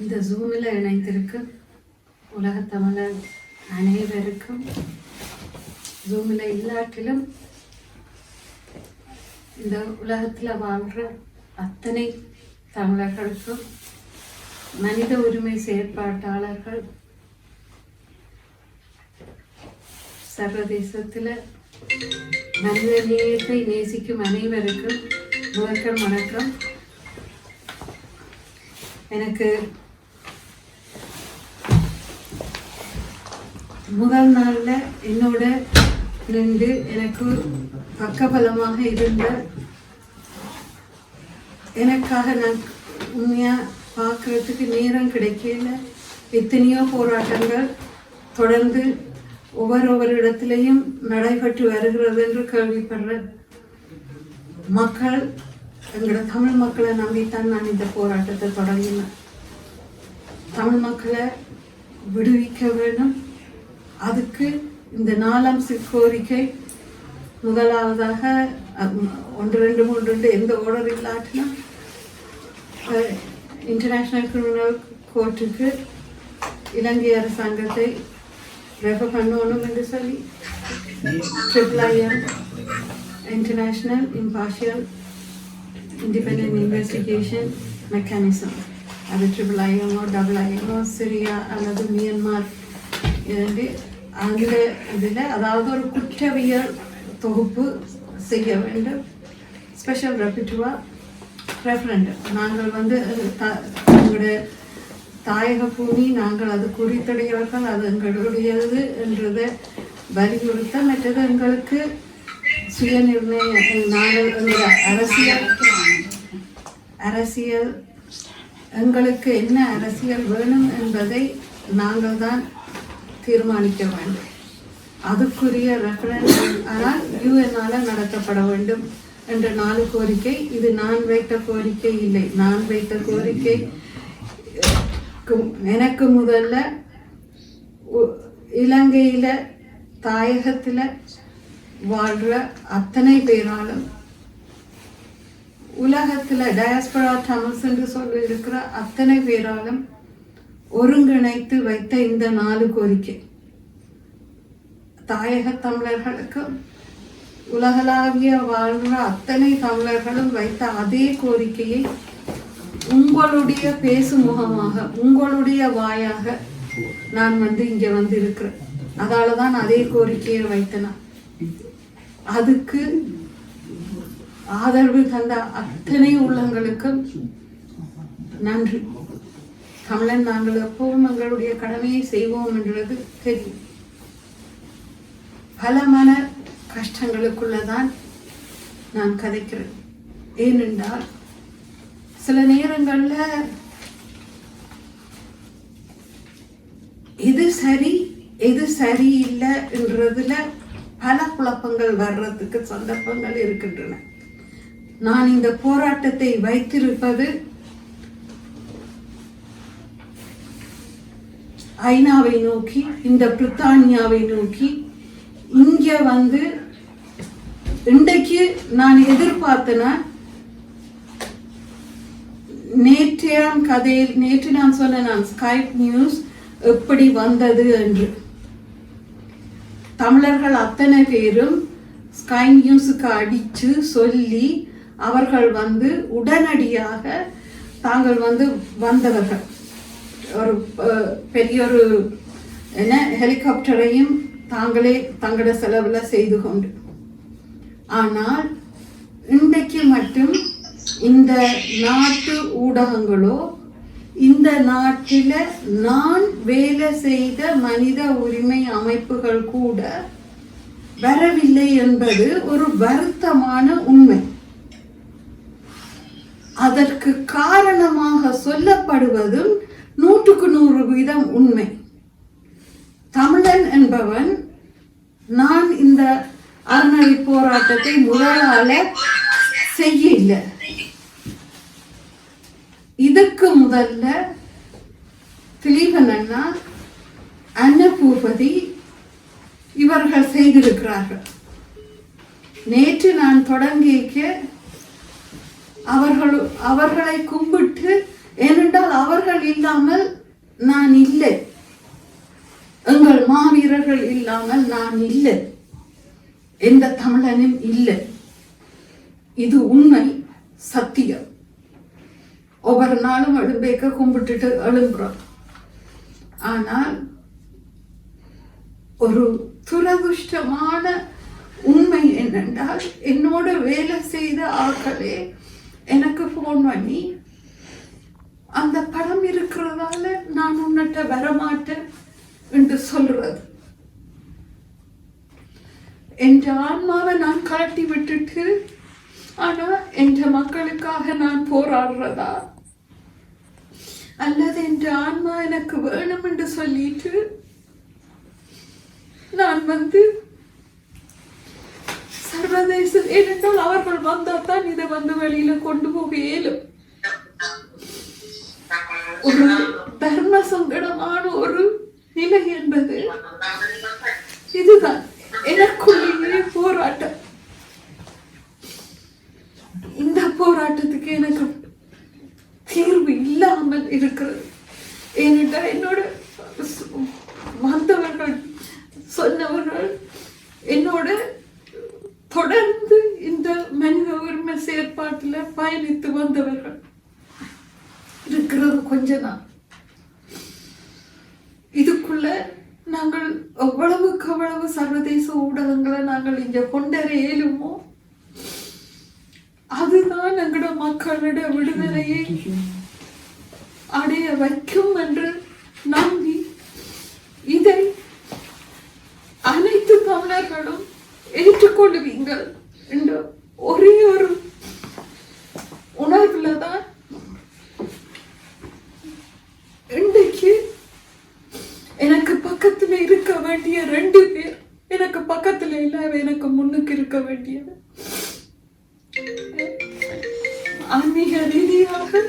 இந்த ஜூமில் இணைந்திருக்கும் உலகத் தமிழர் அனைவருக்கும், ஜூமில் இல்லாட்டிலும் இந்த உலகத்தில் வாழ்கிற அத்தனை தமிழர்களுக்கும், மனித உரிமை செயற்பாட்டாளர்கள், சர்வதேசத்தில் மனித நேயத்தை நேசிக்கும் அனைவருக்கும் முதற்கண் வணக்கம். எனக்கு முதல் நாளில் என்னோட நின்று எனக்கு பக்கபலமாக இருந்த, எனக்காக நான் உண்மையாக பார்க்குறதுக்கு நேரம் கிடைக்கல. எத்தனையோ போராட்டங்கள் தொடர்ந்து ஒவ்வொரு இடத்துலையும் நடைபெற்று வருகிறது என்று கேள்விப்படுற மக்கள், எங்களோட தமிழ் மக்களை நம்பித்தான் நான் இந்த போராட்டத்தை தொடங்கினேன். தமிழ் மக்களை விடுவிக்க வேண்டும். அதுக்கு இந்த 4 அம்ச கோரிக்கை முதலாவதாக 1, 2, 3 எந்த ஆர்டர் இல்லாட்டினா இன்டர்நேஷ்னல் கிரிமினல் கோர்ட்டுக்கு இலங்கை அரசாங்கத்தை ரெஃபர் பண்ணணும் என்று சொல்லி IIM international impartial independent investigation mechanism, அது IIM IIM சிரியா அல்லது மியான்மர் அந்த இதில், அதாவது ஒரு குற்றவியல் தொகுப்பு செய்ய வேண்டும். ஸ்பெஷல் ரெப்யூட்டிவா ரெஃபரண்டம். நாங்கள் எங்களுடைய தாயக பூமி, நாங்கள் அது குறித்தடையவர்கள், அது எங்களுடையது என்றதை வலியுறுத்த, மற்றது எங்களுக்கு சுய நிர்ணயம், நாங்கள் எங்களுடைய அரசியல் எங்களுக்கு என்ன அரசியல் வேணும் என்பதை நாங்கள் தான் தீர்மானிக்க வேண்டும். அதுக்குரிய ரெஃபரன்ஸ் ஆனால் யூஎன்ஆல் நடத்தப்பட வேண்டும் என்ற 4 கோரிக்கை. இது நான் வைத்த கோரிக்கை இல்லை. நான் வைத்த கோரிக்கை எனக்கு முதல்ல இலங்கையில் தாயகத்தில் வாழ்கிற அத்தனை பேராலும், உலகத்தில் டயாஸ்பரா தமிழ்ஸ் என்று சொல்லி இருக்கிற அத்தனை பேராலும் ஒருங்கிணைத்து வைத்த இந்த 4 கோரிக்கை, தாயக தமிழர்களுக்கும் உலகளாவிய வாழ்கிற அத்தனை தமிழர்களும் வைத்த அதே கோரிக்கையை உங்களுடைய பேசுமுகமாக, உங்களுடைய வாயாக நான் இங்கே இருக்கிறேன். அதால தான் அதே கோரிக்கையை வைத்தேன். அதுக்கு ஆதரவு தந்த அத்தனை உள்ளங்களுக்கும் நன்றி. தமிழன் நாங்கள் எப்பவும் எங்களுடைய கடமையை செய்வோம் என்றது தெரியும். பல மன கஷ்டங்களுக்குள்ளதான் நான் கதைக்கிறேன். ஏனென்றால் சில நேரங்களில் எது சரி எது சரியில்லை என்றதுல பல குழப்பங்கள் வர்றதுக்கு சந்தர்ப்பங்கள் இருக்கின்றன. நான் இந்த போராட்டத்தை வைத்திருப்பது ஐநாவை நோக்கி, இந்த பிரித்தானியாவை நோக்கி. இங்கே இன்றைக்கு நான் எதிர்பார்த்தேன்னா, நேற்று நான் சொன்னேன் ஸ்கைப் நியூஸ் எப்படி வந்தது என்று. தமிழர்கள் அத்தனை பேரும் ஸ்கை நியூஸுக்கு அடித்து சொல்லி அவர்கள் உடனடியாக தாங்கள் வந்தவர்கள் ஒரு பெரிய ஒரு ஹெலிகாப்டரையும் தாங்களே தங்களோட செலவில் செய்து கொண்டு. ஆனால் இன்றைக்கு மட்டும் இந்த நாட்டு ஊடகங்களோ, இந்த நாட்டில் நான் வேலை செய்த மனித உரிமை அமைப்புகள் கூட வரவில்லை என்பது ஒரு வருத்தமான உண்மை. அதற்கு காரணமாக சொல்லப்படுவதும் 100% உண்மை. தமிழன் என்பவன், நான் இந்த அறநெறி போராட்டத்தை முதலால செய்யல. இதுக்கு முதல்ல திலீபன் அண்ணா, அன்னபூபதி இவர்கள் செய்திருக்கிறார்கள். நேற்று நான் தொடங்கிக்க அவர்களை கும்பிட்டு ஏனென்றால் அவர்கள் இல்லாமல் நான் இல்லை, எங்கள் மாவீரர்கள் இல்லாமல் நான் இல்லை, எந்த தமிழனும் இல்லை. இது உண்மை, சத்தியம். ஒவ்வொரு நாளும் எழும்பேக்க கும்பிட்டுட்டு எழும்புறோம். ஆனால் ஒரு துரதுஷ்டமான உண்மை என்னென்றால், என்னோட வேலை செய்த ஆட்களே எனக்கு போன் பண்ணி அந்த படம் இருக்கிறதால நான் உன்னிட்ட வரமாட்டேன் என்று சொல்றது. என் ஆன்மாவை நான் கலட்டி விட்டுட்டு ஆனா என் மக்களுக்காக நான் போராடுறதா, அல்லது என் ஆன்மா எனக்கு வேணும் என்று சொல்லிட்டு நான் சர்வதேச, ஏனென்றால் அவர்கள் வந்தால்தான் இதை வெளியில கொண்டு போக இயலும். ஒரு தர்ம சங்கடமான ஒரு நிலை என்பது இதுதான். எனக்குள்ளேயே போராட்டம். இந்த போராட்டத்துக்கு எனக்கு தீர்வு இல்லாமல் இருக்கிறது. ஏனென்றால் என்னோட வந்தவர்கள் சொன்னவர்கள் என்னோட தொடர்ந்து இந்த மனித உரிமை செயற்பாட்டில் பயணித்து வந்தவர்கள் இருக்கிறது கொஞ்ச நாள். இதுக்குள்ள நாங்கள் எவ்வளவுக்கு எவ்வளவு சர்வதேச ஊடகங்களை நாங்கள் இங்க கொண்டற இயலுமோ அதுதான் எங்களோட மக்களோட விடுதலையை அடைய வைக்கும் என்று நம்பி இதை அனைத்து தமிழர்களும் ஏற்றுக்கொள்வீங்கள் என்ற ஒரே ஒரு உணர்வுல தான் இன்றைக்கு எனக்கு பக்கத்துல இருக்க வேண்டிய 2 பேர், எனக்கு பக்கத்துல இல்ல, எனக்கு முன்னுக்கு இருக்க வேண்டியது ஆன்மீக ரீதியாக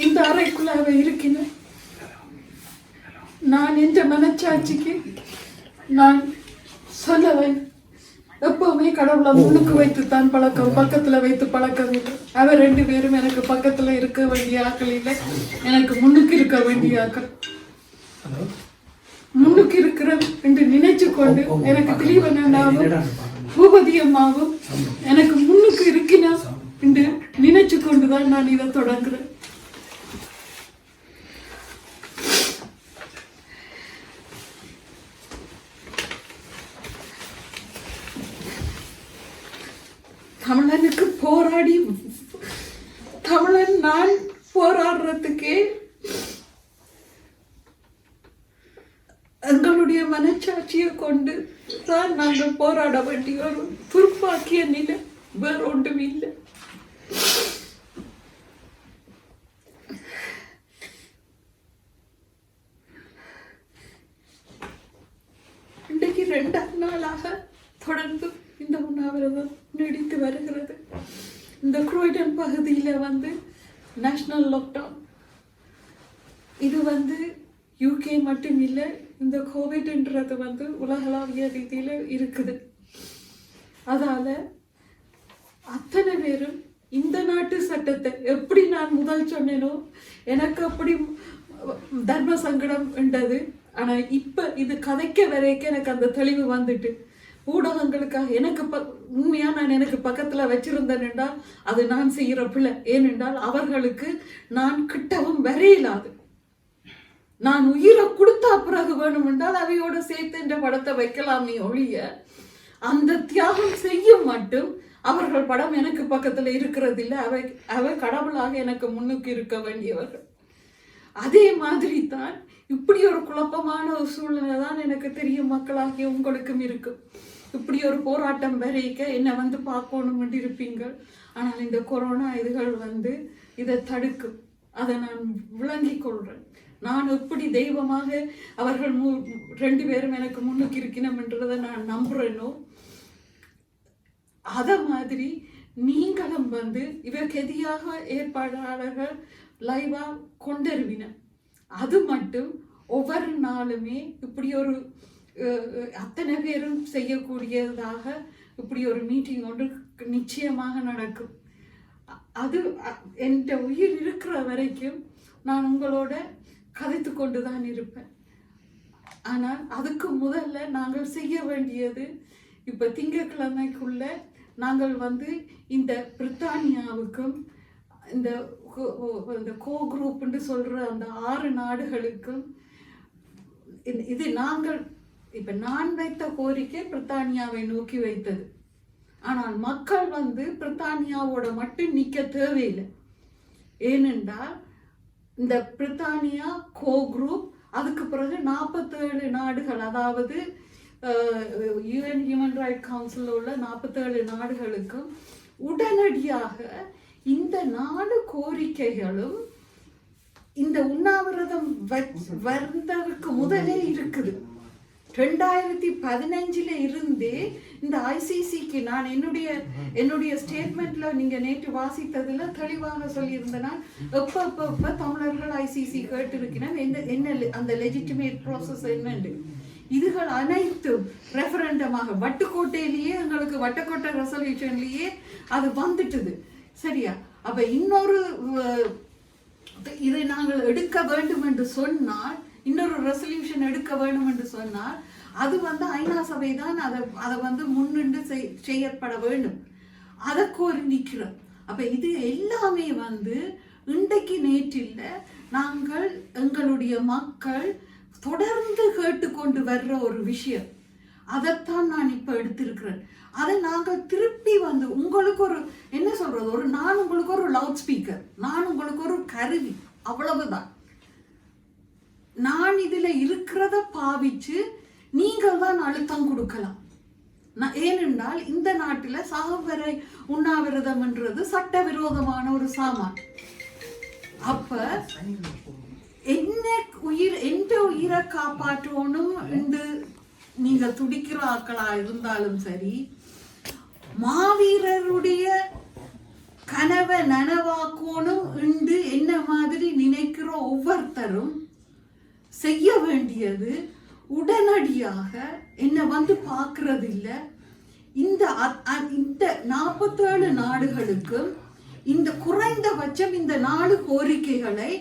இந்த அறைக்குள்ளாக இருக்கிறேன். நான் என்ற மனச்சாட்சிக்கு நான் சொல்லவேன், எப்பவுமே கடவுளை முன்னுக்கு வைத்துத்தான் பழக்கம், பக்கத்துல வைத்து பழக்கம் இல்லை. அவர் 2 பேரும் எனக்கு பக்கத்துல இருக்க வேண்டிய ஆக்கள் இல்லை, எனக்கு முன்னுக்கு இருக்க வேண்டிய ஆக்கள். முன்னுக்கு இருக்கிற என்று நினைச்சு கொண்டு எனக்கு திலீவனாவும் பூபதி அம்மாவும் எனக்கு முன்னுக்கு இருக்கிறா என்று நினைச்சு கொண்டுதான் நான் இதை தொடங்குறேன். தமிழனுக்கு போராடி தமிழன் நான் போராடுறதுக்கே எங்களுடைய மனச்சாட்சியை கொண்டு தான் நாங்கள் போராட வேண்டிய ஒரு துர்ப்பாக்கிய நிலை, வேற ஒன்றும் இல்லை. இன்றைக்கு 2ஆம் நாளாக தொடர்ந்து இந்த உண்ணாவிரதம் நீடித்து வருகிறது. இந்த குரோய்டன் பகுதியில் நேஷனல் லாக்டவுன். இது யூகே மட்டும் இல்லை, இந்த கோவிட்ன்றது உலகளாவிய ரீதியில் இருக்குது. அதால அத்தனை பேரும் இந்த நாட்டு சட்டத்தை எப்படி நான் முதல் சொன்னேனோ எனக்கு அப்படி தர்ம சங்கடம் என்றது. ஆனா இப்ப இது கதைக்க வரைக்கும் எனக்கு அந்த தெளிவு வந்துட்டு, ஊடகங்களுக்காக எனக்கு உண்மையா நான் எனக்கு பக்கத்துல வச்சிருந்தேன் என்றால் அது நான் செய்யற பிள்ளை. ஏனென்றால் அவர்களுக்கு நான் கிட்டவும் வரையிலாது. நான் உயிரை கொடுத்தா பிறகு வேணும் என்றால் அவையோட சேர்த்து என்ற படத்தை வைக்கலாமே ஒழிய, அந்த தியாகம் செய்யும் மட்டும் அவர்கள் படம் எனக்கு பக்கத்துல இருக்கிறது இல்லை. அவை கடவுளாக எனக்கு முன்னுக்கு இருக்க வேண்டியவர்கள். அதே மாதிரி தான் இப்படி ஒரு குழப்பமான ஒரு சூழ்நிலை தான் எனக்கு தெரியும் மக்களாகிய உங்களுக்கும் இருக்கும். இப்படி ஒரு போராட்டம் வரைக்க என்னை பார்க்கணும் இருப்பீங்கள். ஆனால் இந்த கொரோனா இதுகள் இதை தடுக்கும். அதை நான் விளங்கிக் கொள்றேன். நான் எப்படி தெய்வமாக அவர்கள் 2 பேரும் எனக்கு முன்னுக்கு இருக்கணும் என்றதை நான் நம்புறேனோ, அத மாதிரி நீங்களும் இவருக்கு எதிராக ஏற்பாடாளர்கள் லைவா கொண்டறிவின. அது மட்டும் ஒவ்வொரு நாளுமே இப்படி ஒரு அத்தனை பேரும் செய்யக்கூடியதாக இப்படி ஒரு மீட்டிங் ஒன்று நிச்சயமாக நடக்கும். அது என் உயிர் இருக்கிற வரைக்கும் நான் உங்களோட கதைத்து கொண்டு தான் இருப்பேன். ஆனால் அதுக்கு முதல்ல நாங்கள் செய்ய வேண்டியது, இப்போ திங்கட்கிழமைக்குள்ள நாங்கள் இந்த பிரித்தானியாவுக்கும் இந்த கோ குரூப்னு சொல்கிற அந்த 6 நாடுகளுக்கும் இது நாங்கள் இப்போ நான் வைத்த கோரிக்கை பிரித்தானியாவை நோக்கி வைத்தது. ஆனால் மக்கள் பிரித்தானியாவோட மட்டும் நிற்க தேவையில்லை. ஏனென்றால் இந்த பிரித்தானியா கோ குரூப், அதுக்கு பிறகு 47 நாடுகள், அதாவது யுஎன் ஹியூமன் ரைட் கவுன்சிலில் உள்ள 47 நாடுகளுக்கும் உடனடியாக இந்த 4 கோரிக்கைகளும் இந்த உண்ணாவிரதம் வந்ததுக்கு முதலே இருக்குது. 2015 இருந்தே இந்த ஐசிசிக்கு நான் என்னுடைய ஸ்டேட்மெண்ட்ல நீங்க நேற்று வாசித்ததுல தெளிவாக சொல்லியிருந்தேன். எப்ப தமிழர்கள் ஐசிசி கேட்டு இருக்கிறேன், என்ன அந்த லெஜிட்டிமேட் ப்ராசஸ் என்னண்டு. இதுகள் அனைத்தும் ரெஃபரண்டமாக வட்டுக்கோட்டையிலேயே எங்களுக்கு வட்டக்கோட்டை ரெசல்யூஷன்லயே அது வந்துட்டுது. சரியா? அப்ப இன்னொரு இதை நாங்கள் எடுக்க வேண்டும் என்று சொன்னால், இன்னொரு ரெசல்யூஷன் எடுக்க வேண்டும் என்று சொன்னால் அது ஐநா சபை தான் அதை முன்னின்று செய்யப்பட வேண்டும். அதை கோரி நிற்கிறோம். அப்ப இது எல்லாமே இன்றைக்கு நேற்றில் நாங்கள் எங்களுடைய மக்கள் தொடர்ந்து கேட்டுக்கொண்டு வர்ற ஒரு விஷயம். அதைத்தான் நான் இப்ப எடுத்திருக்கிறேன். அதை நாங்கள் திருப்பி உங்களுக்கு ஒரு என்ன சொல்றது, நான் உங்களுக்கு ஒரு லவுட் ஸ்பீக்கர், நான் உங்களுக்கு ஒரு கருவி, அவ்வளவுதான். நான் இதுல இருக்கிறத பாவிச்சு நீங்கள் தான் அழுத்தம் கொடுக்கலாம். ஏனென்றால் இந்த நாட்டில் சாகுவரை உண்ணாவிரதம் என்றது சட்டவிரோதமான ஒரு சாமான். அப்ப எந்த உயிரை காப்பாற்றணும் என்று நீங்க துடிக்கிற ஆக்களா இருந்தாலும் சரி, மாவீரருடைய கனவை நனவாக்கணும் என்று என்ன மாதிரி நினைக்கிற ஒவ்வொருத்தரும் செய்ய வேண்டியது, உடனடியாக என்ன பார்க்கறது இல்லை. இந்த 47 நாடுகளுக்கும் இந்த குறைந்தபட்சம் இந்த 4 கோரிக்கைகளை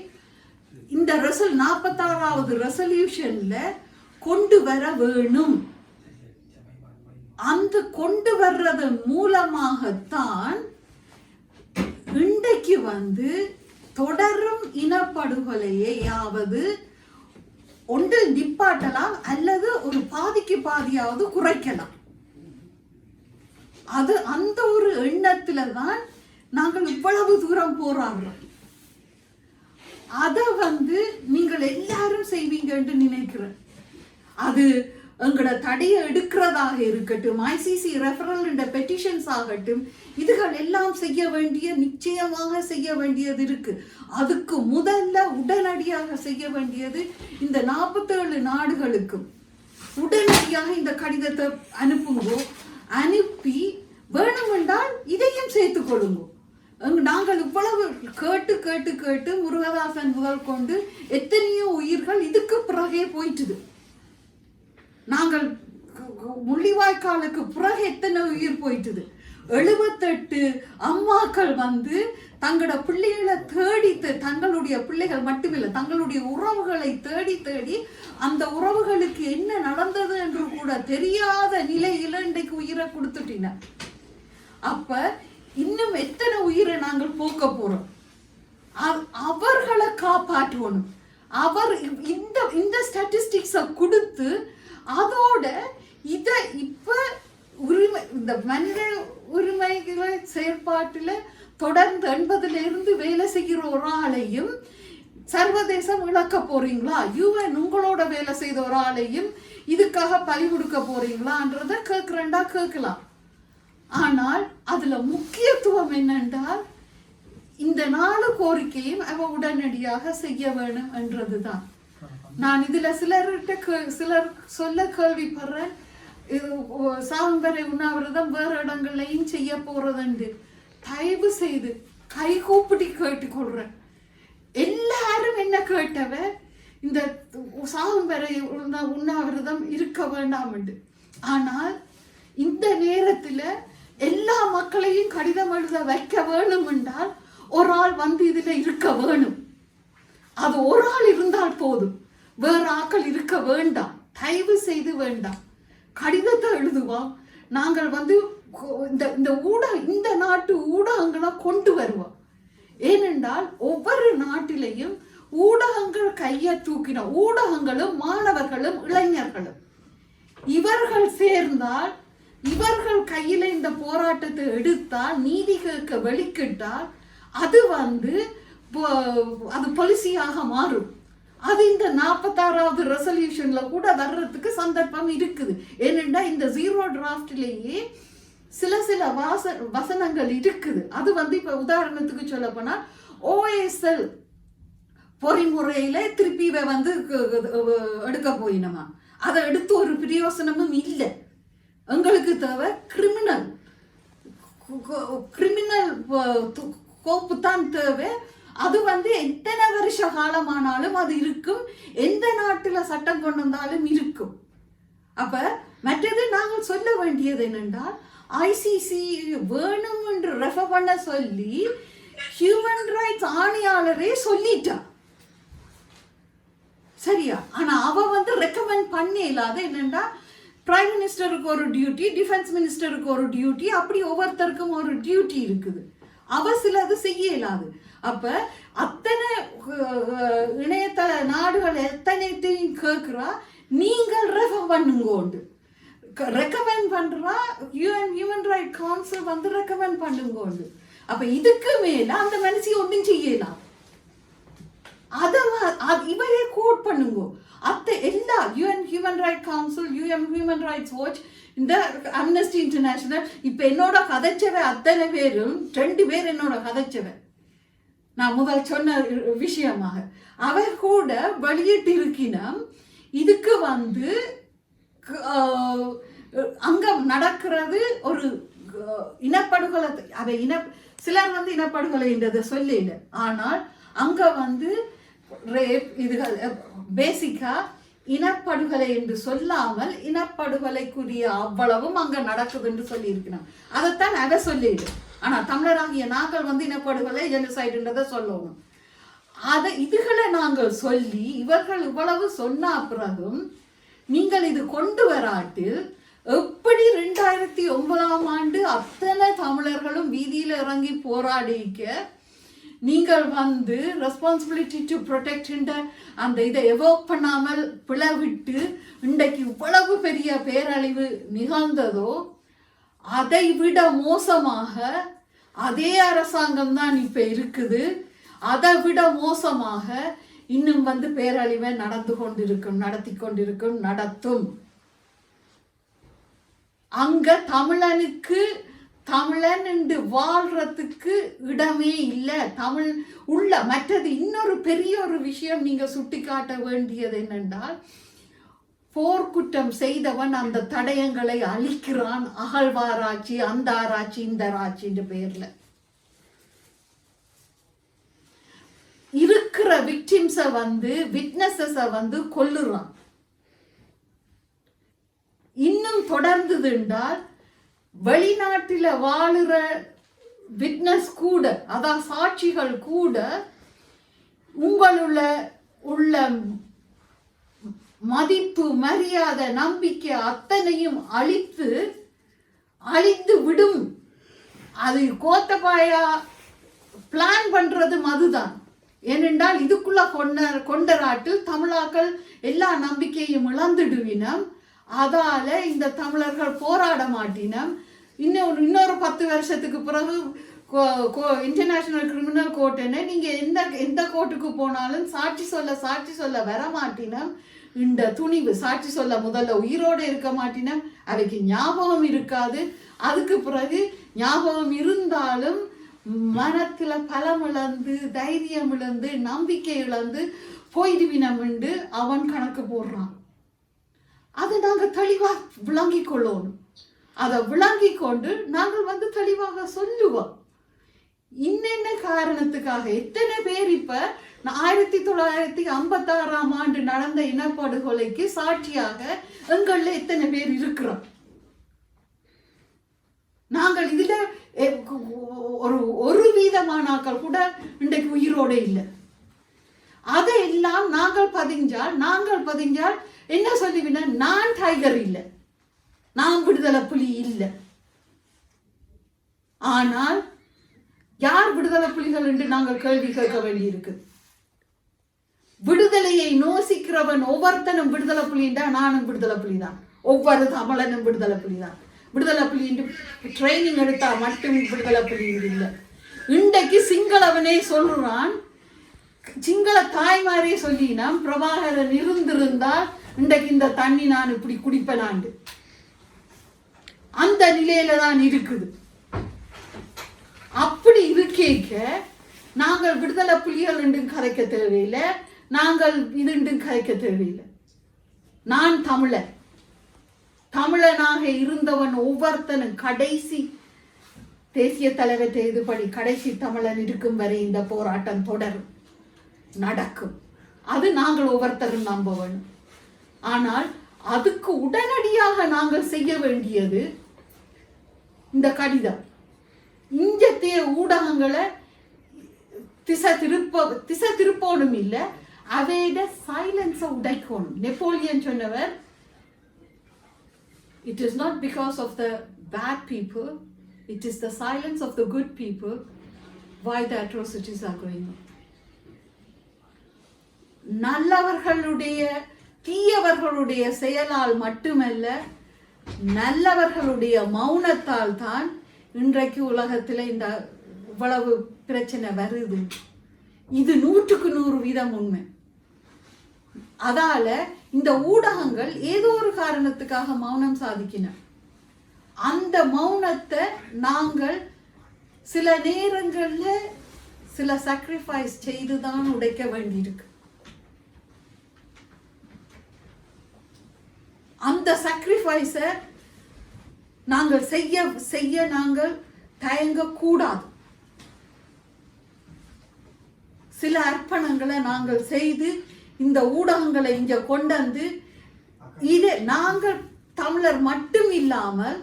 இந்த 46வது ரெசல்யூஷன்ல கொண்டு வர வேணும். அந்த கொண்டு வர்றதன் மூலமாகத்தான் இன்றைக்கு தொடரும் இனப்படுகொலையாவது ஒன்றில் நிப்பாட்டலாம் அல்லது ஒரு பாதிக்கு பாதியாவது குறைக்கலாம். அது அந்த ஒரு எண்ணத்துல தான் நாங்கள் இவ்வளவு தூரம் போராடுறோம். அதை நீங்கள் எல்லாரும் செய்வீங்க என்று நினைக்கிறேன். அது எங்களோட தடையை எடுக்கிறதாக இருக்கட்டும், ஐசிசி ரெஃபரல் என்ற பெட்டிஷன்ஸ் ஆகட்டும், இதுகள் எல்லாம் நிச்சயமாக செய்ய வேண்டியது இருக்கு. அதுக்கு முதல்ல உடனடியாக செய்ய வேண்டியது இந்த 47 நாடுகளுக்கும் உடனடியாக இந்த கடிதத்தை அனுப்புங்கோ. அனுப்பி வேணுமென்றால் இதையும் சேர்த்துக் கொள்ளுங்கோ. நாங்கள் இவ்வளவு கேட்டு கேட்டு கேட்டு முருகதாசன் முதல் கொண்டு எத்தனையோ உயிர்கள் இதுக்கு பிறகே போயிட்டுது. நாங்கள் முள்ளிவாய்க்காலுக்கு பிறகு எத்தனை உயிர் போயிட்டுது. 78 அம்மாக்கள் தங்களோட பிள்ளைகளை தேடி, தங்களுடைய பிள்ளைகள் மட்டுமில்லை தங்களுடைய உறவுகளை தேடி தேடி அந்த உறவுகளுக்கு என்ன நடந்தது என்று கூட தெரியாத நிலையில இன்றைக்கு உயிரை கொடுத்துட்டின. அப்ப இன்னும் எத்தனை உயிரை நாங்கள் போக்க போறோம்? அவர்களை காப்பாற்றணும். இந்த ஸ்டாட்டிஸ்டிக்ஸை கொடுத்து அதோட இப்ப இந்த மனித உரிமைகளை செயற்பாட்டில் தொடர்ந்து 80 வேலை செய்கிற ஒரு ஆளையும் சர்வதேசம் இழக்க போறீங்களா? யுஎன் உங்களோட வேலை செய்த ஒரு ஆளையும் இதுக்காக பலி கொடுக்க போறீங்களான்றத கேட்கலாம். ஆனால் அதுல முக்கியத்துவம் என்னென்றால் இந்த 4 கோரிக்கையும் அவ உடனடியாக செய்ய வேணும் என்றதுதான். நான் இதுல சிலர் சொல்ல கேள்விப்படுறேன், சாகுவரை உண்ணாவிரதம் வேறு இடங்கள்லையும் செய்ய போறதுண்டு. தயவு செய்து கை கூப்பிட்டு கேட்டுக்கொள்றேன். எல்லாரும் என்ன கேட்டவ, இந்த சாகுவரை உண்ணாவிரதம் இருக்க வேண்டாம் என்று. ஆனால் இந்த நேரத்துல எல்லா மக்களையும் கடிதம் எழுத வைக்க வேணும் என்றால் ஒரு ஆள் வந்து இதுல இருக்க வேணும். அது ஒரு ஆள் இருந்தால் போதும், வேற ஆக்கள் இருக்க வேண்டாம், தயவு செய்து வேண்டாம். கடிதத்தை எழுதுவா, நாங்கள் வந்து இந்த நாட்டு ஊடகங்களை கொண்டு வருவோம். ஏனென்றால் ஒவ்வொரு நாட்டிலையும் ஊடகங்கள் கையை தூக்கின, ஊடகங்களும் மாணவர்களும் இளைஞர்களும் இவர்கள் சேர்ந்தால், இவர்கள் கையில இந்த போராட்டத்தை எடுத்தால், நீதி கேட்க வெளிக்கிட்டால் அது வந்து அது பாலிசியாக மாறும். அது இந்த 46வது ரெசல்யூஷன்ல கூட வர்றதுக்கு சந்தர்ப்பம் இருக்குது. ஏனென்றா இந்த ஜீரோ டிராஃப்ட்லேயே சில வசனங்கள் இருக்குது. அது வந்து இப்ப உதாரணத்துக்கு சொல்ல போனா OSL பொறிமுறையில திருப்பி வந்து எடுக்க போயினமா, அதை எடுத்து ஒரு பிரயோசனமும் இல்லை. எங்களுக்கு தேவை கிரிமினல் கோப்பு தான் தேவை. அது வந்து எத்தனை வருஷ காலமானாலும் அது இருக்கும், எந்த நாட்டுல சட்டம் கொண்டு வந்தாலும் இருக்கும். அப்ப மற்றது நாங்கள் சொல்ல வேண்டியது என்னென்றால், ICC வேணும் என்று ரெஃபர் பண்ண சொல்லி ஹியூமன் ரைட்ஸ் ஆணையாளரே சொல்லிட்டான், சரியா? ஆனா அவ வந்து ரெக்கமெண்ட் பண்ண இல்லாத என்னென்னா, பிரைம் மினிஸ்டருக்கு ஒரு டியூட்டி, டிஃபென்ஸ் மினிஸ்டருக்கு ஒரு டியூட்டி, அப்படி ஒவ்வொருத்தருக்கும் ஒரு டியூட்டி இருக்குது. அவ சிலது செய்ய இயலாது. அப்ப அத்தனை இணையதள நாடுகள் எத்தனைத்தையும் கேட்கிறா, நீங்கள் ரெஃபர் பண்ணுங்கோண்டு ரெக்கமெண்ட் பண்றா. ஹியூமன் ரைட் கவுன்சில் வந்து ரெக்கமெண்ட் பண்ணுங்கோண்டு. அப்ப இதுக்கு மேல அந்த மனுஷி ஒன்றும் செய்யலாம். இவையே கோட் பண்ணுங்க. எல்லா human right council, human rights watch, இந்த அம்னஸ்டி இன்டர்நேஷனல், இப்ப என்னோட கதைச்சவை அத்தனை பேரும் 2 பேர் என்னோட கதைச்சவை, நான் முதல் சொன்ன விஷயமாக அவர் கூட வெளியிட்டு இருக்கினோம். இதுக்கு வந்து அங்க நடக்கிறது ஒரு இனப்படுகொலை. அதை சிலர் வந்து இனப்படுகொலை என்றதை சொல்லல, ஆனால் அங்க வந்து இதுகள் பேசிக்கா இனப்படுகொலை என்று சொல்லாமல் இனப்படுகொலைக்குரிய அவ்வளவும் அங்க நடக்குது என்று சொல்லி இருக்கணும். அதைத்தான் அதை சொல்லிடு. ஆனா தமிழராகிய நாங்கள் வந்து இனப்படுகொலை ஜெனோசைடுன்றதை சொல்லணும். இதுகளை நாங்கள் சொல்லி இவர்கள் இவ்வளவு சொன்ன பிறகும் நீங்கள் இது கொண்டு வராட்டில் எப்படி 2009ஆம் ஆண்டு அத்தனை தமிழர்களும் வீதியில் இறங்கி போராடிக்க நீங்கள் வந்து ரெஸ்பான்சிபிலிட்டி டு ப்ரொடெக்ட் அந்த இதை எவோக் பண்ணாமல் பிளவிட்டு இன்றைக்கு இவ்வளவு பெரிய பேரழிவு நிகழ்ந்ததோ, அதை விட மோசமாக அதே அரசாங்கம் தான் இப்ப இருக்குது. அதை விட மோசமாக இன்னும் வந்து பேரழிவை நடத்தி கொண்டிருக்கும் நடத்தும். அங்க தமிழன் என்று வாழ்றதுக்கு இடமே இல்லை. தமிழ் உள்ள மற்றது இன்னொரு பெரிய ஒரு விஷயம் நீங்க சுட்டி காட்ட வேண்டியது என்னென்றால், போர்க்குற்றம் செய்தவன் அந்த தடயங்களை அழிக்கிறான். அகழ்வாராய்ச்சி, அந்த ஆராய்ச்சி, இந்த ஆராய்ச்சின்ற பெயர்ல இருக்கிற விக்டிம்ஸை வந்து விட்னஸஸை வந்து கொல்லுறான். இன்னும் தொடர்ந்தது என்றால் வெளிநாட்டில வாழுற விட்னஸ் கூட, அதான் சாட்சிகள் கூட உள்ள மதிப்பு, மரியாதை, நம்பிக்கை அத்தனையும் அழித்து விடும். அது கோத்தபாயா பிளான் பண்றதும் அதுதான். ஏனென்றால் இதுக்குள்ள கொண்டராட்டில் தமிழாக்கள் எல்லா நம்பிக்கையும் இழந்துடுவினம். அதால இந்த தமிழர்கள் போராட மாட்டினம். இன்னொரு 10 வருஷத்துக்கு பிறகு இன்டர்நேஷனல் கிரிமினல் கோர்ட்டுன்னு நீங்க எந்த கோர்ட்டுக்கு போனாலும் சாட்சி சொல்ல வர மாட்டினம். இந்த துணிவு சாட்சி சொல்ல முதல்ல உயிரோடு இருக்க மாட்டினம். அவைக்கு ஞாபகம் இருக்காது. அதுக்கு பிறகு ஞாபகம் இருந்தாலும் மனத்துல பலம் இழந்து, தைரியம் இழந்து, நம்பிக்கை இழந்து போயிடுவினம் என்று அவன் கணக்கு போடுறான். அதை நாங்கள் தெளிவாக விளங்கி கொள்ளணும். அதை விளங்கி கொண்டு நாங்கள் வந்து தெளிவாக சொல்லுவோம். இன்னென்ன காரணத்துக்காக எத்தனை பேர் இப்ப 1956ஆம் ஆண்டு நடந்த இனப்படுகொலைக்கு சாட்சியாக எங்கள்ல எத்தனை பேர் இருக்கிறோம். நாங்கள் ஒரு வீதமானாக்கள் கூட இன்றைக்கு உயிரோடு இல்லை. அதையெல்லாம் நாங்கள் பதிஞ்சால் என்ன சொல்லிவிட, நான் டைகர் இல்லை, நான் விடுதலை புலி இல்லை. ஆனால் யார் விடுதலை புலிகள் என்று நாங்கள் கேள்வி கேட்க வேண்டியிருக்கு. விடுதலையை நோசிக்கிறவன் ஒவ்வொருத்தனும் விடுதலை புலிண்டா நானும் விடுதலை புலிதான், ஒவ்வொரு தமிழனும் விடுதலை புலிதான். விடுதலை புலி ட்ரைனிங் எடுத்தா மட்டும் விடுதலை புலி இல்லை. இன்றைக்கு சிங்களவனே சொல்றான், சிங்கள தாய்மாரே சொல்லினா பிரபாகரன் இருந்திருந்தால் இன்றைக்கு இந்த தண்ணி நான் இப்படி குடிப்பேனாண்டு அந்த நிலையில தான் இருக்குது. அப்படி இருக்கேக்க நாங்கள் விடுதலை புலிகள் என்றும் கதைக்க தேவையில்லை, நாங்கள் இதுண்டும் கதைக்க தேவையில்லை. நான் தமிழனாக இருந்தவன் ஒவ்வொருத்தனும் கடைசி தேசிய தலைவர் இதுபடி கடைசி தமிழன் இருக்கும் வரை இந்த போராட்டம் தொடரும், நடக்கும். அது நாங்கள் ஒவ்வொருத்தரும் நம்ப வேணும். ஆனால் அதுக்கு உடனடியாக நாங்கள் செய்ய வேண்டியது இந்த கடிதம், இஞ்சத்தைய ஊடகங்களை திசை திருப்போனும் இல்லை, அவையிட சைலன்ஸை உடைக்கணும். நெப்போலியன் சொன்னவர், it is not because of the bad people, it is the silence of the good people why the atrocities are going on. நல்லவர்களுடைய தீயவர்களுடைய செயலால் மட்டுமல்ல, நல்லவர்களுடைய மௌனத்தால் தான் இன்றைக்கு உலகத்தில் இந்த இவ்வளவு பிரச்சனை வருது. இது 100% உண்மை. அதால இந்த ஊடகங்கள் ஏதோ ஒரு காரணத்துக்காக மௌனம் சாதிக்கின. அந்த மௌனத்தை நாங்கள் சில நேரங்கள்ல சில சாக்ரிஃபைஸ் செய்துதான் உடைக்க வேண்டியிருக்கு. அந்த சாக்ரிஃபைஸை நாங்கள் செய்ய நாங்கள் தயங்க கூடாது. சில அர்ப்பணங்களை நாங்கள் செய்து இந்த ஊடகங்களை இங்க கொண்டு வந்து இதை நாங்கள் தமிழர் மட்டும் இல்லாமல்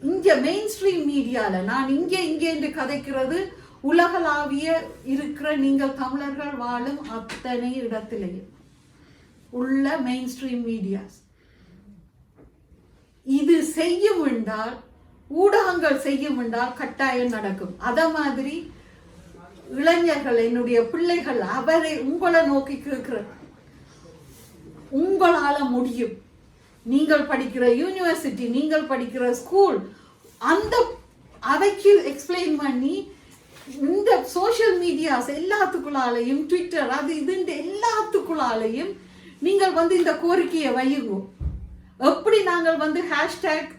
இங்க மெயின் ஸ்ட்ரீம் மீடியால, நான் இங்கே என்று கதைக்கிறது உலகளாவிய இருக்கிற நீங்கள் தமிழர்கள் வாழும் அத்தனை இடத்திலேயே உள்ள மெயின் ஸ்ட்ரீம் மீடியாஸ் இது செய்யும் என்றால், ஊடகங்கள் செய்யும் என்றால் கட்டாயம் நடக்கும். அத மாதிரி இளைஞர்கள், என்னுடைய பிள்ளைகள், அவரை உங்களை நோக்கி கேட்கிற, உங்களால முடியும். நீங்கள் படிக்கிற யூனிவர்சிட்டி, நீங்கள் படிக்கிற ஸ்கூல், அந்த அவைக்கு எக்ஸ்பிளைன் பண்ணி இந்த சோஷியல் மீடியாஸ் எல்லாத்துக்குள்ளாலையும், ட்விட்டர் அது இதுன்ற எல்லாத்துக்குள்ளாலையும் நீங்கள் வந்து இந்த கோரிக்கையை வையுங்க. எப்படி நாங்கள் ஹேஷ்டேக்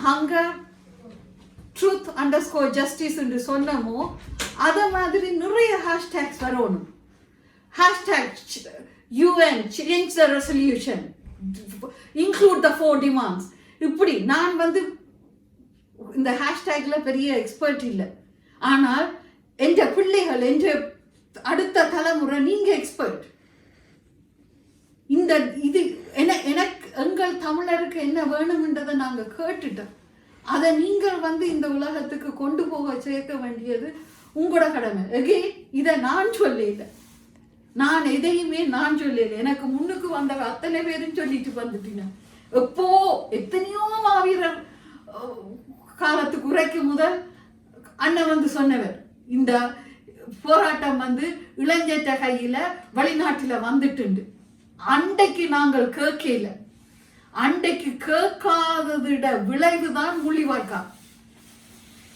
ஹங்கர் #truth_justice என்று சொன்னமோ அத மாதிரி நிறைய ஹேஷ்டேக்ஸ் வரணும். Hashtag UN change the resolution, include the 4 demands. இப்படி நான் இந்த ஹேஷ்டேக்ல பெரிய எக்ஸ்பர்ட் இல்லை, ஆனால் என்ற பிள்ளைகள், என்ற அடுத்த தலைமுறை நீங்க எக்ஸ்பர்ட். இந்த இது எனக்கு எங்கள் தமிழருக்கு என்ன வேணும்ன்றதை நாங்க கேட்டுட்டோம். அதை நீங்கள் இந்த உலகத்துக்கு கொண்டு போக சேர்க்க வேண்டியது உங்களோட கடமை. இதை நான் சொல்லல, நான் எதையுமே நான் சொல்லல. எனக்கு முன்னுக்கு வந்த அத்தனை பேரும் சொல்லிட்டு வந்துட்டீங்க. எப்போ எத்தனையோ மாவீரர் காலத்துக்கு உரைக்கு முதல் அண்ணன் சொன்னவர், இந்த போராட்டம் இளைஞட்ட கையில வெளிநாட்டுல வந்துட்டு அண்டைக்கு நாங்கள் கேட்கல. அண்டைக்கு கேட்காததிட விளைவுதான் முள்ளிவாய்க்கா.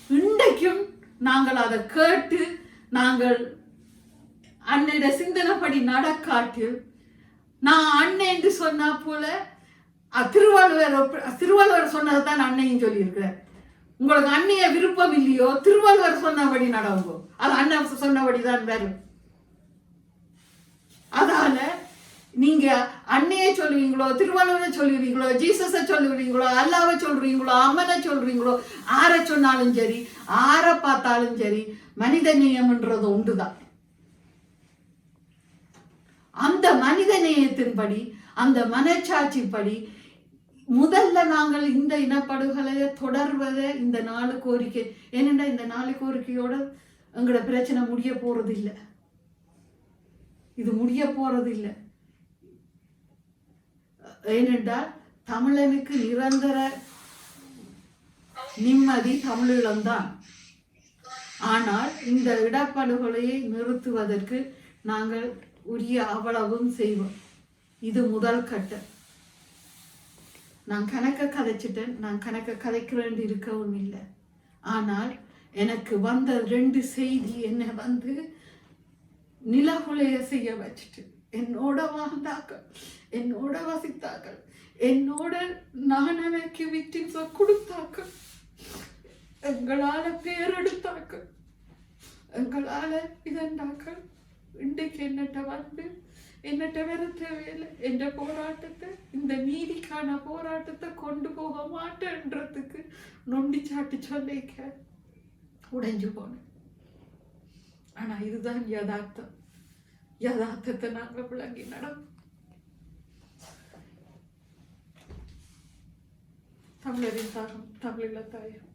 இன்றைக்கும் நாங்கள் அதை கேட்டு நாங்கள் அன்னையோட சிந்தனைப்படி நடக்காட்டு, நான் அண்ணன் என்று சொன்னா போல திருவள்ளுவர் சொன்னதுதான் அன்னையும் சொல்லியிருக்கிறேன். உங்களுக்கு அன்னைய விருப்பம் இல்லையோ, திருவள்ளுவர் சொன்னபடி நடவுங்கோ, அது அண்ணன் சொன்னபடிதான் வரும். அதால நீங்க அன்னையை சொல்லுவீங்களோ, திருவள்ளுவரை சொல்லுவீங்களோ, ஜீசஸை சொல்லுவீங்களோ, அல்லாவை சொல்றீங்களோ, அம்மனை சொல்றீங்களோ, ஆரை சொன்னாலும் சரி, ஆரை பார்த்தாலும் சரி, மனித நேயம்ன்றது ஒன்றுதான். அந்த மனித நேயத்தின்படி, அந்த மனச்சாட்சிப்படி முதல்ல நாங்கள் இந்த இனப்படுகொலையை தொடர்வதை இந்த 4 கோரிக்கை, ஏனென்றா இந்த 4 கோரிக்கையோட எங்களோட பிரச்சனை முடிய போறது இல்லை. இது முடிய போறது இல்லை. ஏனென்றால் தமிழனுக்கு நிரந்தர நிம்மதி தமிழீழம்தான். ஆனால் இந்த இடப்படுகொலையை நிறுத்துவதற்கு நாங்கள் உரிய அவ்வளவும் செய்வோம். இது முதல் கட்டம். நான் கணக்க கதைச்சிட்டேன். நான் கணக்க கதைக்க வேண்டி இருக்கவும் இல்லை. ஆனால் எனக்கு வந்த 2 செய்தி என்ன வந்து நிலகுலைய செய்ய வச்சுட்டு, என்னோட வாழ்ந்தாக்கள், என்னோட வசித்தாக்கள், என்னோட நானவைக்கு விக்டிம்ஸை கொடுத்தாக்கள், எங்களால பேரெடுத்தாக்கள், எங்களால இதண்டாக்கள் இன்றைக்கு என்னட்ட வந்து என்னட்ட வேற தேவையில்லை. என்ற போராட்டத்தை, இந்த நீதிக்கான போராட்டத்தை கொண்டு போக மாட்டேன்றதுக்கு நொண்டி சாட்டி சொல்லிக்க உடைஞ்சு போனேன். ஆனா இதுதான் யதார்த்தம். யதார்த்தத்தை நாங்க விளங்கி நடப்போம். தமிழரின் தாகம், தமிழீழ தாயம்.